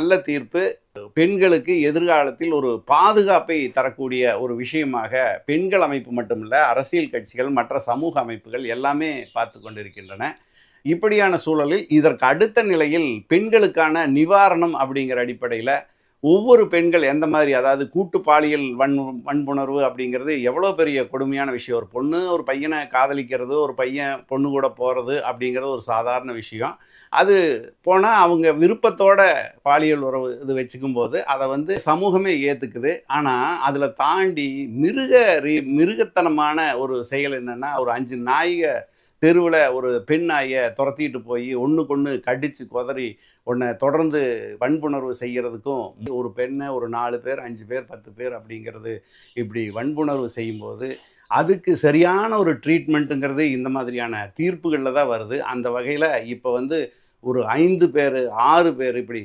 நல்ல தீர்ப்பு. பெண்களுக்கு எதிர்காலத்தில் ஒரு பாதுகாப்பை தரக்கூடிய ஒரு விஷயமாக பெண்கள் அமைப்பு மட்டுமல்ல, அரசியல் கட்சிகள், மற்ற சமூக அமைப்புகள் எல்லாமே பார்த்து கொண்டிருக்கின்றன. இப்படியான சூழலில் இதற்கு அடுத்த நிலையில் பெண்களுக்கான நிவாரணம் அப்படிங்கிற அடிப்படையில, ஒவ்வொரு பெண்கள் எந்த மாதிரி அதாவது கூட்டு பாலியல் வன்புணர்வு அப்படிங்கிறது எவ்வளோ பெரிய கொடுமையான விஷயம். ஒரு பொண்ணு ஒரு பையன காதலிக்கிறது, ஒரு பையன் பொண்ணு கூட போறது அப்படிங்கிறது ஒரு சாதாரண விஷயம். அது போனா அவங்க விருப்பத்தோட பாலியல் உறவு இது வச்சுக்கும்போது, அத வந்து சமூகமே ஏத்துக்குது. ஆனா, அதில தாண்டி மிருகத்தனமான ஒரு செயல் என்னன்னா, ஒரு 5 நாய்க தெருவுல ஒரு பெண் நாய தொரத்திட்டு போயி, ஒண்ணுக்கொண்ணு கடிச்சு கொதறி, உன்ன தொடர்ந்து வன்புணர்வு செய்யறதுக்கும், ஒரு பெண்ண ஒரு 4 பேர், 5 பேர், 10 பேர் அப்படிங்கிறது, இப்படி வன்புணர்வு செய்யும்போது, அதுக்கு சரியான ஒரு ட்ரீட்மெண்ட்டுங்கிறது இந்த மாதிரியான தீர்ப்புகள்ல தான் வருது. அந்த வகையில இப்ப வந்து ஒரு 5 பேரு, 6 பேரு இப்படி